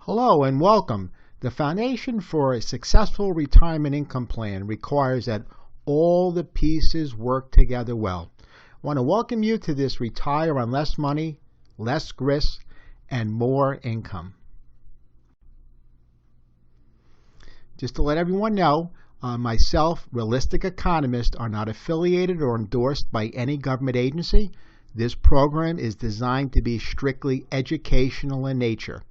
Hello and welcome. The foundation for a successful retirement income plan requires that all the pieces work together well. I want to welcome you to this Retire on Less Money, Less Risk, and More Income. Just to let everyone know, myself, Realistic Economist, are not affiliated or endorsed by any government agency. This program is designed to be strictly educational in nature.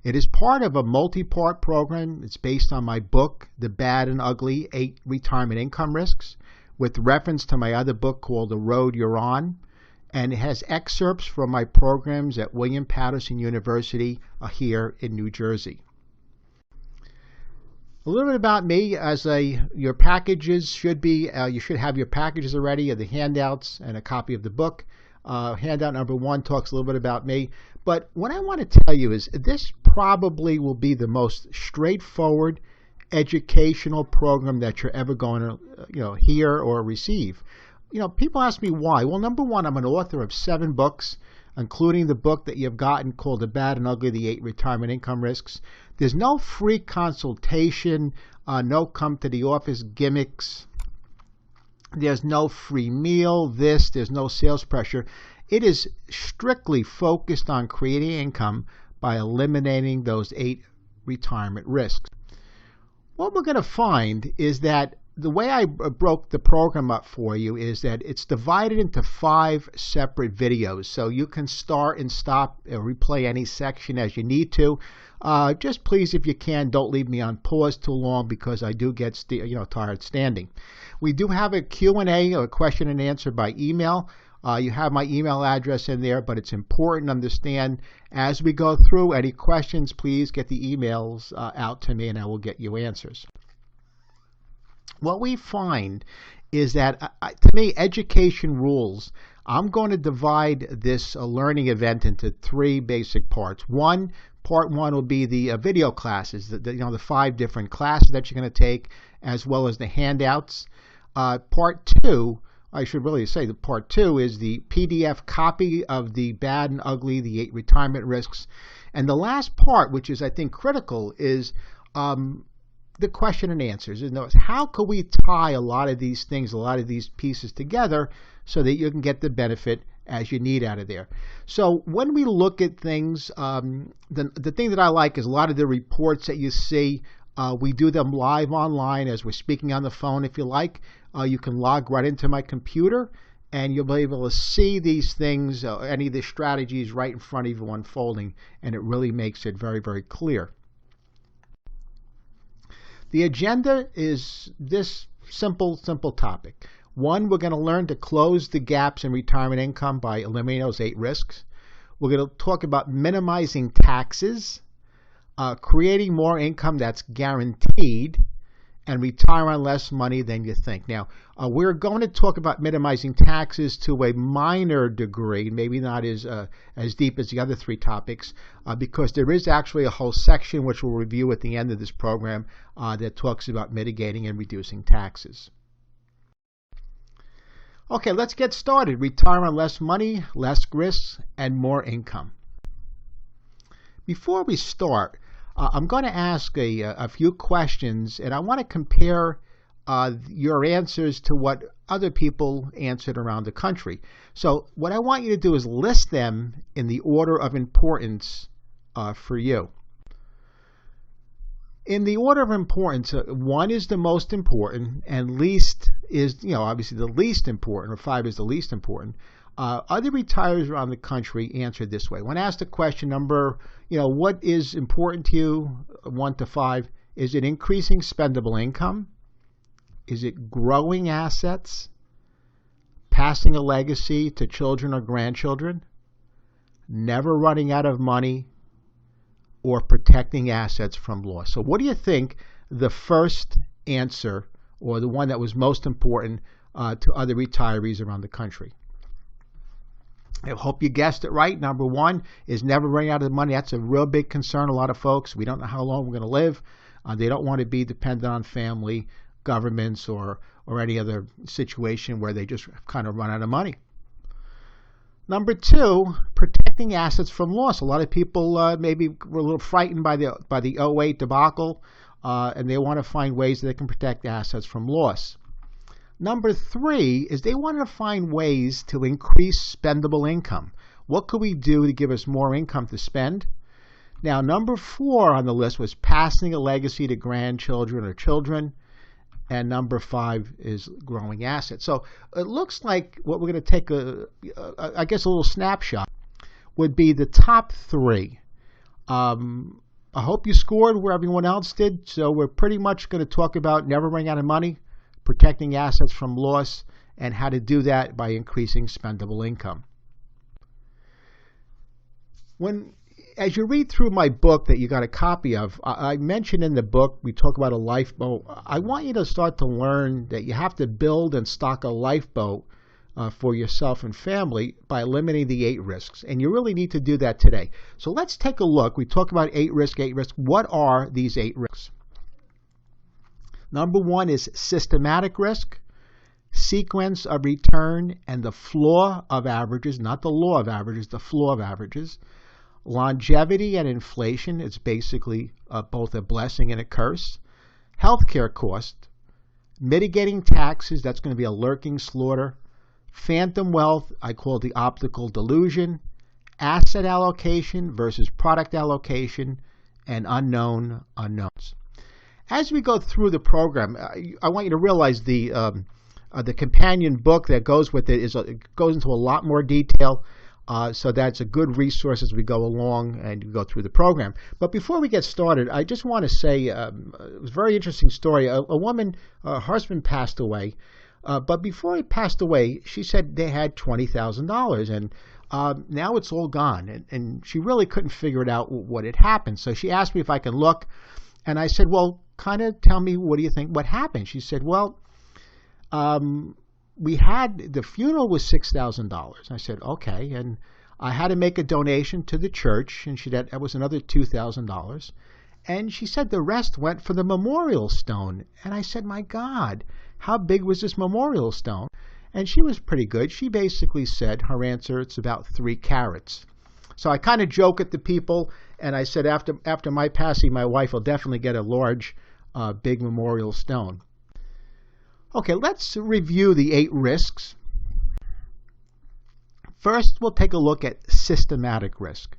It is part of a multi-part program. It's based on my book, The Bad and Ugly 8 Retirement Income Risks, with reference to my other book called The Road You're On, and it has excerpts from my programs at William Patterson University here in New Jersey. A little bit about me. Your packages should be, you should have your packages already, the handouts and a copy of the book. Handout number 1 talks a little bit about me. But what I want to tell you is this probably will be the most straightforward educational program that you're ever going to hear or receive. People ask me why. Well, number one, I'm an author of 7 books, including the book that you've gotten called The Bad and Ugly, the 8 Retirement Income Risks. There's no free consultation, no come to the office gimmicks. There's no free meal, there's no sales pressure. It is strictly focused on creating income by eliminating those 8 retirement risks. What we're going to find is that the way I broke the program up for you is that it's divided into 5 separate videos. So you can start and stop or replay any section as you need to. Just please, if you can, don't leave me on pause too long because I do get tired standing. We do have a Q&A, or question and answer by email. You have my email address in there, but it's important to understand as we go through any questions, please get the emails out to me and I will get you answers. What we find is that, to me, education rules. I'm going to divide this learning event into 3 basic parts. Part 1 will be the video classes, the 5 different classes that you're going to take, as well as the handouts. Part 2, I should really say that Part 2 is the PDF copy of The Bad and Ugly, the 8 Retirement Risks. And the last part, which is, I think, critical, is the question and answers. How can we tie a lot of these things, a lot of these pieces together so that you can get the benefit as you need out of there? So when we look at things, the thing that I like is a lot of the reports that you see, we do them live online as we're speaking on the phone. If you like, you can log right into my computer and you'll be able to see these things, any of the strategies right in front of you unfolding, and it really makes it very, very clear. The agenda is this simple topic. 1, we're going to learn to close the gaps in retirement income by eliminating those 8 risks. We're going to talk about minimizing taxes, creating more income that's guaranteed, and retire on less money than you think. Now, we're going to talk about minimizing taxes to a minor degree, maybe not as deep as the other 3 topics, because there is actually a whole section which we'll review at the end of this program that talks about mitigating and reducing taxes. Okay, let's get started. Retire on less money, less risks, and more income. Before we start, I'm going to ask a few questions, and I want to compare your answers to what other people answered around the country. So what I want you to do is list them in the order of importance for you. In the order of importance, 1 is the most important, and least is, obviously the least important, or 5 is the least important. Other retirees around the country answered this way. When asked the question number, what is important to you, 1 to 5, is it increasing spendable income? Is it growing assets? Passing a legacy to children or grandchildren? Never running out of money? Or protecting assets from loss? So what do you think the first answer, or the one that was most important to other retirees around the country? I hope you guessed it right. Number 1 is never running out of money. That's a real big concern. A lot of folks, we don't know how long we're going to live. They don't want to be dependent on family, governments, or any other situation where they just kind of run out of money. Number two, protecting assets from loss. A lot of people maybe were a little frightened by the '08 debacle, and they want to find ways that they can protect assets from loss. Number three is they want to find ways to increase spendable income. What could we do to give us more income to spend? Now, number four on the list was passing a legacy to grandchildren or children. And number five is growing assets. So it looks like what we're going to take I guess a little snapshot would be the top three. I hope you scored where everyone else did. So we're pretty much going to talk about never running out of money, protecting assets from loss, and how to do that by increasing spendable income. As you read through my book that you got a copy of, I mentioned in the book, we talk about a lifeboat. I want you to start to learn that you have to build and stock a lifeboat for yourself and family by eliminating the 8 risks. And you really need to do that today. So let's take a look. We talk about 8 risks. What are these 8 risks? Number 1 is systematic risk, sequence of return, and the flaw of averages, not the law of averages, the flaw of averages. Longevity and inflation, it's basically both a blessing and a curse. Healthcare cost, mitigating taxes, that's going to be a lurking slaughter. Phantom wealth, I call it the optical delusion. Asset allocation versus product allocation, and unknown unknowns. As we go through the program, I want you to realize the companion book that goes with it goes into a lot more detail. So that's a good resource as we go along and go through the program. But before we get started, I just want to say it was a very interesting story. A woman, her husband passed away, but before he passed away, she said they had $20,000, and now it's all gone. And she really couldn't figure it out what had happened. So she asked me if I can look, and I said, well, kind of tell me, what do you think, what happened? She said, well, the funeral was $6,000. I said, okay. And I had to make a donation to the church, and that was another $2,000. And she said the rest went for the memorial stone. And I said, my God, how big was this memorial stone? And she was pretty good. She basically said, her answer, it's about 3 carats. So I kind of joke at the people, and I said, after my passing, my wife will definitely get a large, big memorial stone. Okay, let's review the 8 risks. First, we'll take a look at systematic risk.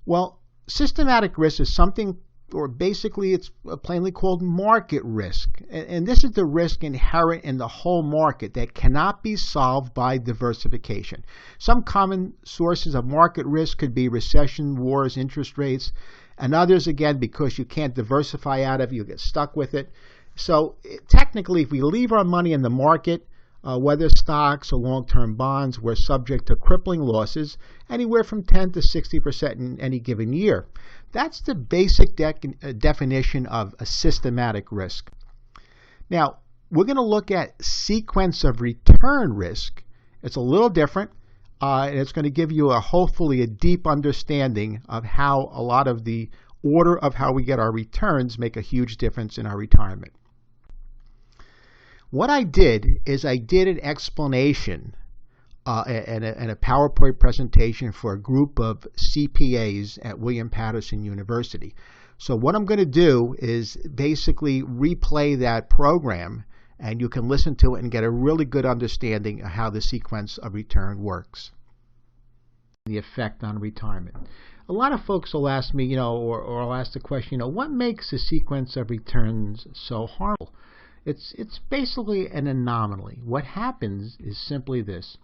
Well, systematic risk is something, or basically it's plainly called market risk. And this is the risk inherent in the whole market that cannot be solved by diversification. Some common sources of market risk could be recession, wars, interest rates, and others, again, because you can't diversify out of it, you get stuck with it. So technically, if we leave our money in the market, whether stocks or long-term bonds, we're subject to crippling losses, anywhere from 10 to 60% in any given year. That's the basic definition of a systematic risk. Now, we're going to look at sequence of return risk. It's a little different, and it's going to give you hopefully a deep understanding of how a lot of the order of how we get our returns make a huge difference in our retirement. What I did is I did an explanation and a PowerPoint presentation for a group of CPAs at William Patterson University. So what I'm going to do is basically replay that program, and you can listen to it and get a really good understanding of how the sequence of return works. The effect on retirement. A lot of folks will ask me, or I'll ask the question, what makes a sequence of returns so harmful? It's basically an anomaly. What happens is simply this.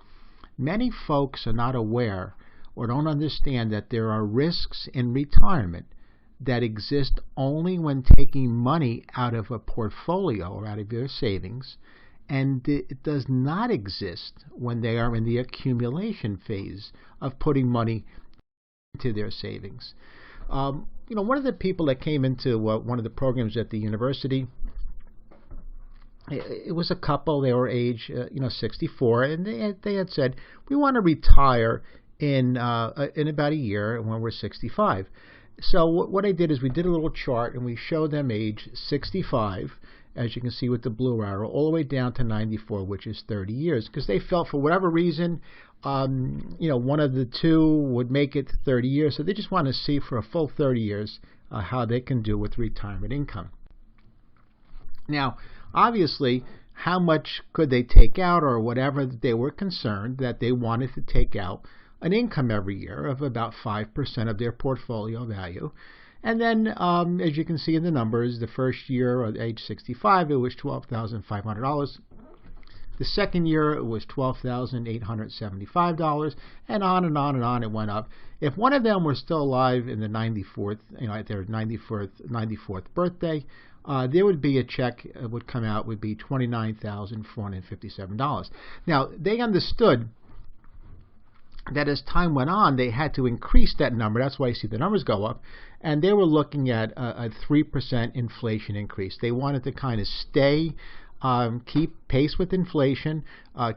Many folks are not aware or don't understand that there are risks in retirement that exist only when taking money out of a portfolio or out of your savings, and it does not exist when they are in the accumulation phase of putting money into their savings. One of the people that came into one of the programs at the university, it was a couple. They were age 64, and they had said, we want to retire in about a year when we're 65. So what I did is we did a little chart, and we showed them age 65, as you can see with the blue arrow, all the way down to 94, which is 30 years, because they felt for whatever reason one of the two would make it 30 years. So they just want to see for a full 30 years how they can do with retirement income. Now, obviously, how much could they take out, or whatever they were concerned that they wanted to take out an income every year of about 5% of their portfolio value. And then, as you can see in the numbers, the first year at age 65, it was $12,500. The second year, it was $12,875, and on and on and on it went up. If one of them were still alive in the 94th, at their 94th birthday, there would be a check would come out, would be $29,457. Now, they understood that as time went on, they had to increase that number. That's why you see the numbers go up. And they were looking at a 3% inflation increase. They wanted to kind of keep pace with inflation,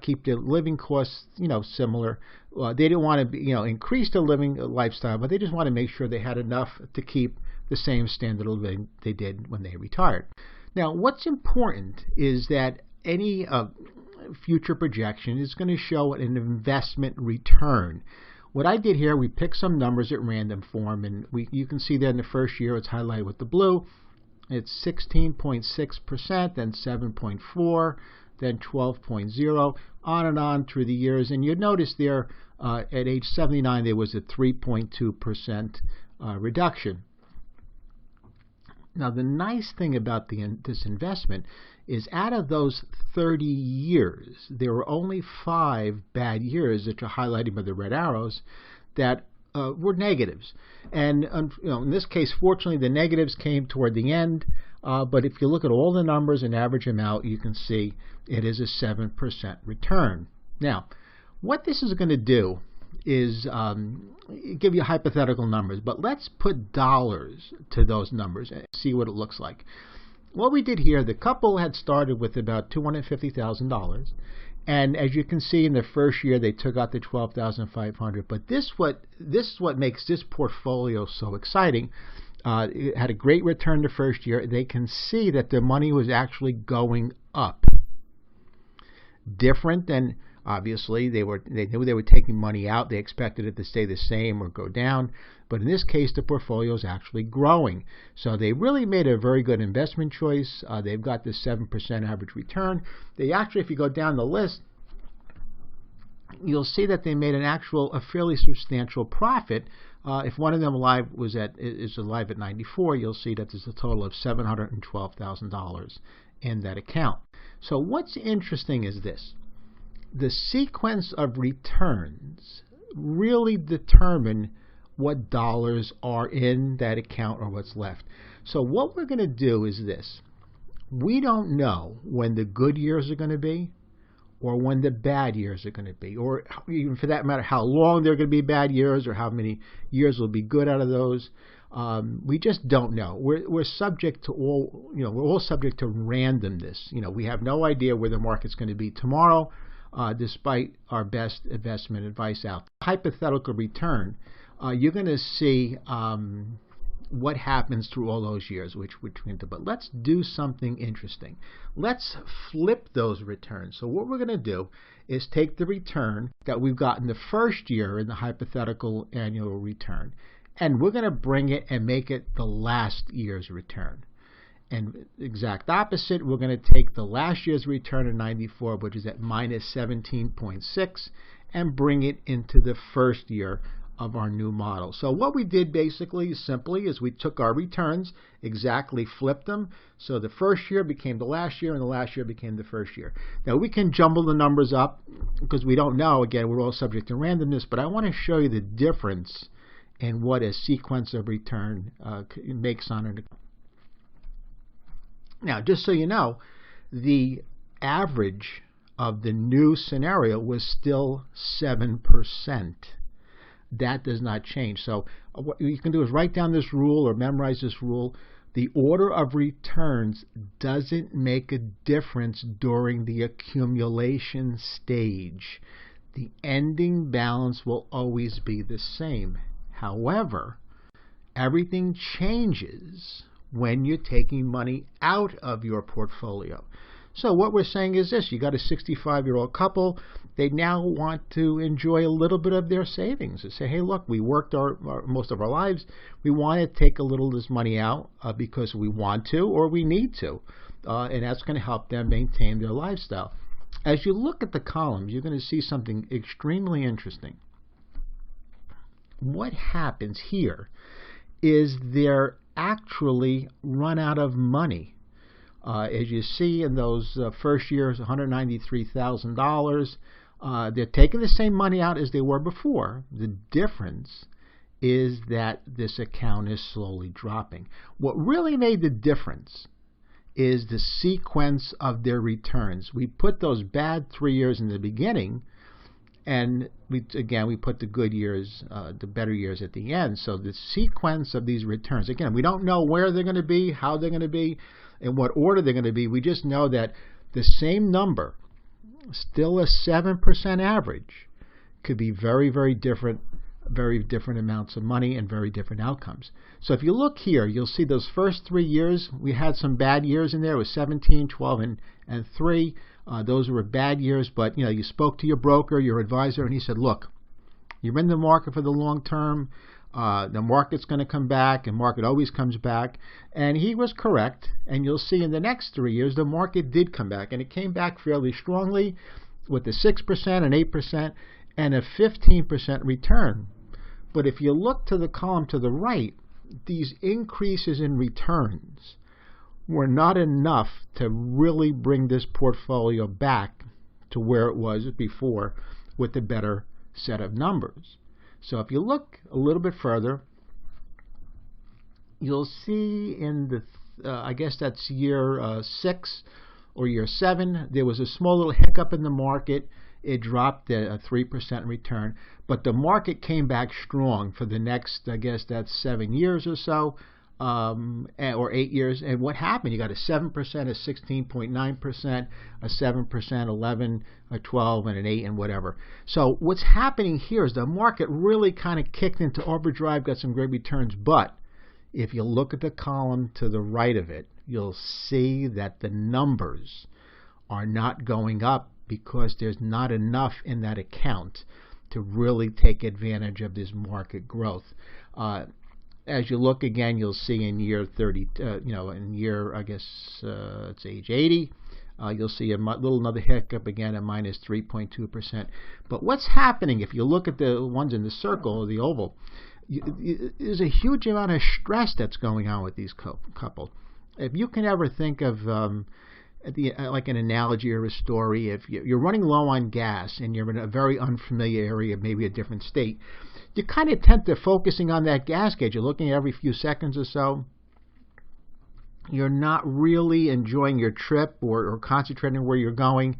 keep the living costs, similar. They didn't want to, increase the living lifestyle, but they just want to make sure they had enough to keep the same standard of living they did when they retired. Now, what's important is that any future projection is going to show an investment return. What I did here, we picked some numbers at random form, and you can see that in the first year it's highlighted with the blue. It's 16.6%, then 7.4%, then 12.0%, on and on through the years. And you'd notice there at age 79 there was a 3.2% reduction. Now, the nice thing about this investment is out of those 30 years, there were only 5 bad years that are highlighted by the red arrows that were negatives. And in this case, fortunately, the negatives came toward the end. But if you look at all the numbers and average them out, you can see it is a 7% return. Now, what this is going to do is give you hypothetical numbers, but let's put dollars to those numbers and see what it looks like. What we did here, the couple had started with about $250,000, and as you can see in the first year they took out the $12,500. But this is what makes this portfolio so exciting. It had a great return the first year. They can see that their money was actually going up. Different than, obviously, they knew they were taking money out. They expected it to stay the same or go down. But in this case, the portfolio is actually growing. So they really made a very good investment choice. They've got this 7% average return. They actually, if you go down the list, you'll see that they made a fairly substantial profit. If one of them is alive at 94, you'll see that there's a total of $712,000 in that account. So what's interesting is this. The sequence of returns really determine what dollars are in that account or what's left. So what we're going to do is this. We don't know when the good years are going to be or when the bad years are going to be, or even for that matter how long they're going to be bad years or how many years will be good out of those. We just don't know. We're subject to we're all subject to randomness. We have no idea where the market's going to be tomorrow, despite our best investment advice out. Hypothetical return, you're going to see what happens through all those years, which we can do. But let's do something interesting. Let's flip those returns. So what we're going to do is take the return that we've gotten the first year in the hypothetical annual return, and we're going to bring it and make it the last year's return. And exact opposite, we're going to take the last year's return of 94, which is at minus 17.6, and bring it into the first year of our new model. So what we did basically simply is we took our returns, exactly flipped them. So the first year became the last year, and the last year became the first year. Now we can jumble the numbers up because we don't know. Again, we're all subject to randomness, but I want to show you the difference in what a sequence of return makes on it. Now, just so you know, the average of the new scenario was still 7%. That does not change. So what you can do is write down this rule or memorize this rule. The order of returns doesn't make a difference during the accumulation stage. The ending balance will always be the same. However, everything changes when you're taking money out of your portfolio. So what we're saying is this: you got a 65-year-old couple. They now want to enjoy a little bit of their savings. They say, hey, look, we worked most of our lives. We want to take a little of this money out because we want to or we need to. And that's going to help them maintain their lifestyle. As you look at the columns, you're going to see something extremely interesting. What happens here is they're actually run out of money. As you see in those first years, $193,000, they're taking the same money out as they were before. The difference is that this account is slowly dropping. What really made the difference is the sequence of their returns. We put those bad 3 years in the beginning, and we put the good years, the better years at the end. So the sequence of these returns, again, we don't know where they're going to be, how they're going to be, in what order they're going to be. We just know that the same number, still a 7% average, could be very, very different amounts of money and very different outcomes. So if you look here, you'll see those first 3 years, we had some bad years in there. It was 17, 12, and 3. Those were bad years, but you spoke to your broker, your advisor, and he said, look, you're in the market for the long term. The market's going to come back, and market always comes back. And he was correct. And you'll see in the next 3 years, the market did come back. And it came back fairly strongly with a 6%, an 8%, and a 15% return. But if you look to the column to the right, these increases in returns were not enough to really bring this portfolio back to where it was before with a better set of numbers. So if you look a little bit further, you'll see in the, I guess that's year 6 or year 7, there was a small little hiccup in the market. It dropped a 3% return, but the market came back strong for the next, I guess that's 7 years or so, or 8 years. And what happened? You got a 7%, a 16.9%, a 7%, 11, a 12, and an 8, and whatever. So what's happening here is the market really kind of kicked into overdrive, got some great returns. But if you look at the column to the right of it, you'll see that the numbers are not going up because there's not enough in that account to really take advantage of this market growth. As you look again, you'll see in year 30, in year, I guess it's age 80, you'll see another hiccup again at minus 3.2%. But what's happening, if you look at the ones in the circle or the oval, there's a huge amount of stress that's going on with these couple. If you can ever think of like an analogy or a story, if you're running low on gas and you're in a very unfamiliar area, maybe a different state, you kind of tend to focusing on that gas gauge. You're looking every few seconds or so. You're not really enjoying your trip or concentrating where you're going.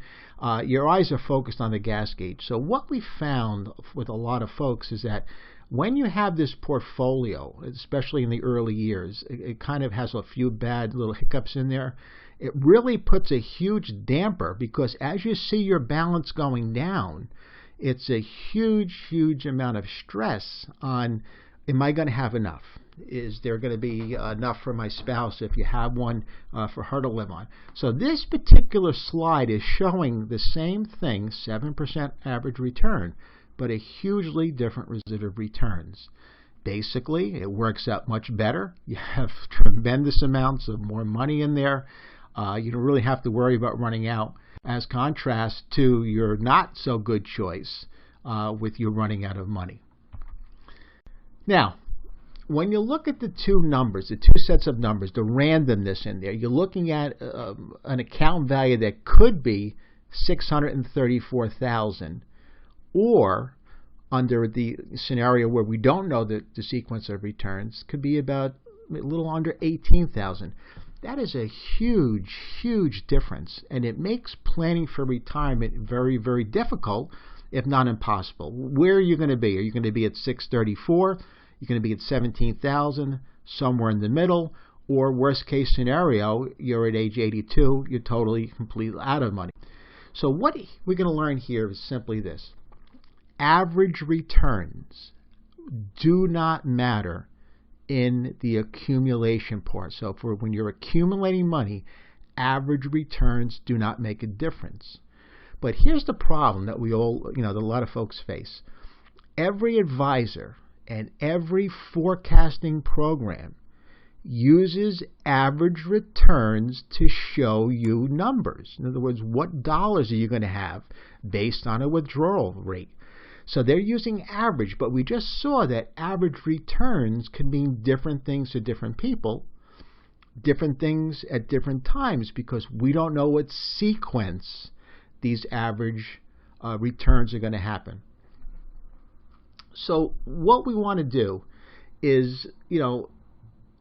Your eyes are focused on the gas gauge. So what we found with a lot of folks is that when you have this portfolio, especially in the early years, it kind of has a few bad little hiccups in there. It really puts a huge damper because as you see your balance going down, it's a huge amount of stress on, am I going to have enough? Is there going to be enough for my spouse if you have one for her to live on? So this particular slide is showing the same thing, 7% average return, but a hugely different residual returns. Basically, it works out much better. You have tremendous amounts of more money in there. You don't really have to worry about running out, as contrast to your not so good choice with you running out of money. Now, when you look at the two numbers, the two sets of numbers, the randomness in there, you're looking at an account value that could be $634,000, or under the scenario where we don't know the sequence of returns, could be about a little under $18,000. That is a huge difference, and it makes planning for retirement very difficult, if not impossible. Where are you going to be? Are you going to be at 634? You're going to be at 17,000, somewhere in the middle, or worst case scenario, you're at age 82, you're totally completely out of money. So what we're going to learn here is simply this: average returns do not matter in the accumulation part. So when you're accumulating money, average returns do not make a difference. But here's the problem that we all, that a lot of folks face. Every advisor and every forecasting program uses average returns to show you numbers. In other words, what dollars are you going to have based on a withdrawal rate? So they're using average, but we just saw that average returns can mean different things to different people, different things at different times, because we don't know what sequence these average returns are going to happen. So what we want to do is,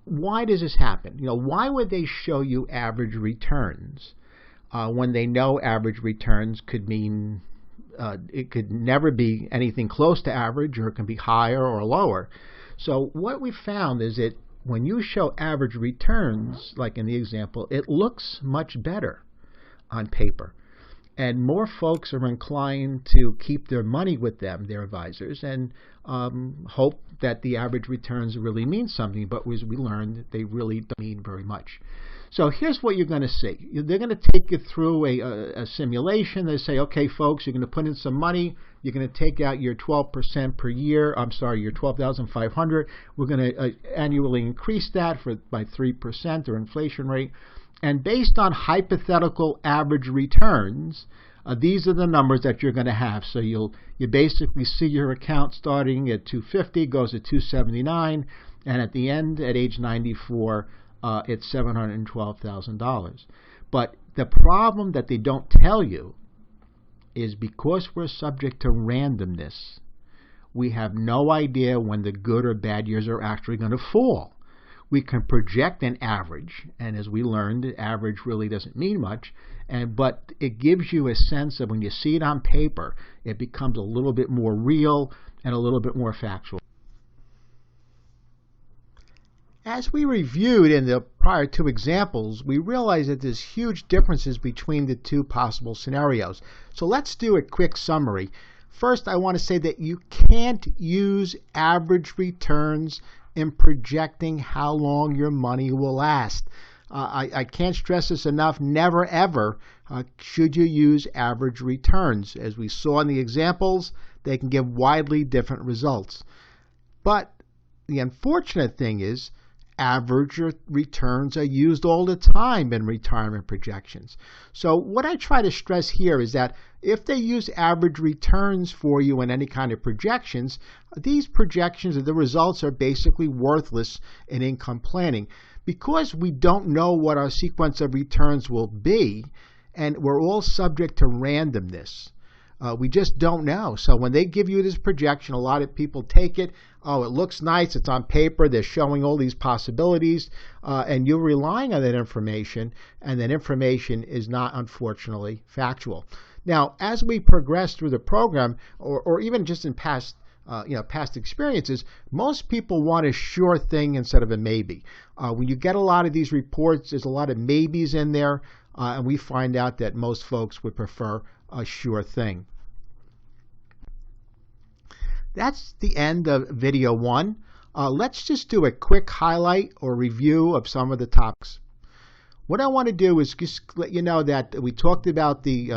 why does this happen? Why would they show you average returns when they know average returns could mean it could never be anything close to average, or it can be higher or lower? So what we found is that when you show average returns, like in the example, it looks much better on paper. And more folks are inclined to keep their money with them, their advisors, and hope that the average returns really mean something. But as we learned, they really don't mean very much. So here's what you're going to see. They're going to take you through a simulation. They say, okay, folks, you're going to put in some money. You're going to take out your 12% per year. I'm sorry, your $12,500. We're going to annually increase that by 3% or inflation rate. And based on hypothetical average returns, these are the numbers that you're going to have. So you basically see your account starting at $250, goes to $279, and at the end, at age 94, it's $712,000. But the problem that they don't tell you is because we're subject to randomness, we have no idea when the good or bad years are actually going to fall. We can project an average, and as we learned, average really doesn't mean much, but it gives you a sense of when you see it on paper, it becomes a little bit more real and a little bit more factual. As we reviewed in the prior two examples, we realized that there's huge differences between the two possible scenarios. So let's do a quick summary. First, I want to say that you can't use average returns in projecting how long your money will last. I can't stress this enough. Never, ever should you use average returns. As we saw in the examples, they can give widely different results. But the unfortunate thing is, average returns are used all the time in retirement projections. So what I try to stress here is that if they use average returns for you in any kind of projections, these projections or the results are basically worthless in income planning. Because we don't know what our sequence of returns will be, and we're all subject to randomness. We just don't know. So when they give you this projection, a lot of people take it. Oh, it looks nice. It's on paper. They're showing all these possibilities. And you're relying on that information. And that information is not, unfortunately, factual. Now, as we progress through the program, or even just in past experiences, most people want a sure thing instead of a maybe. When you get a lot of these reports, there's a lot of maybes in there. And we find out that most folks would prefer a sure thing. That's the end of video 1. Let's just do a quick highlight or review of some of the topics. What I want to do is just let you know that we talked about the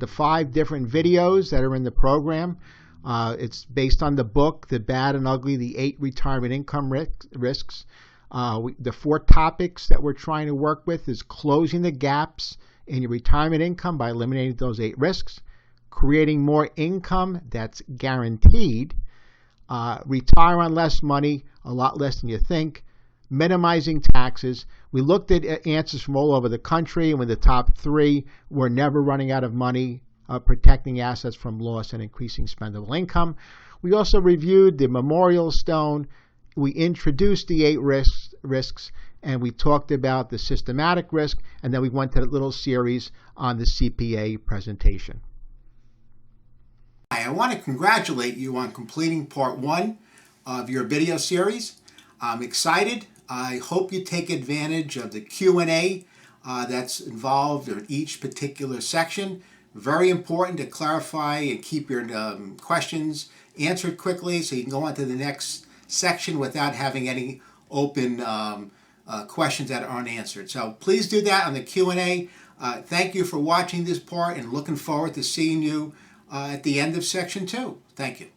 5 different videos that are in the program. It's based on the book, The Bad and Ugly, the 8 Retirement Income Risks. The 4 topics that we're trying to work with is closing the gaps in your retirement income by eliminating those 8 risks, creating more income that's guaranteed, retire on less money, a lot less than you think, minimizing taxes. We looked at answers from all over the country, and with the top 3 were never running out of money, protecting assets from loss, and increasing spendable income. We also reviewed the Memorial Stone. We introduced the 8 risks, and we talked about the systematic risk, and then we went to a little series on the CPA presentation. I want to congratulate you on completing part 1 of your video series. I'm excited. I hope you take advantage of the Q&A that's involved in each particular section. Very important to clarify and keep your questions answered quickly so you can go on to the next section without having any open questions that are unanswered. So please do that on the Q&A. Thank you for watching this part and looking forward to seeing you at the end of section 2. Thank you.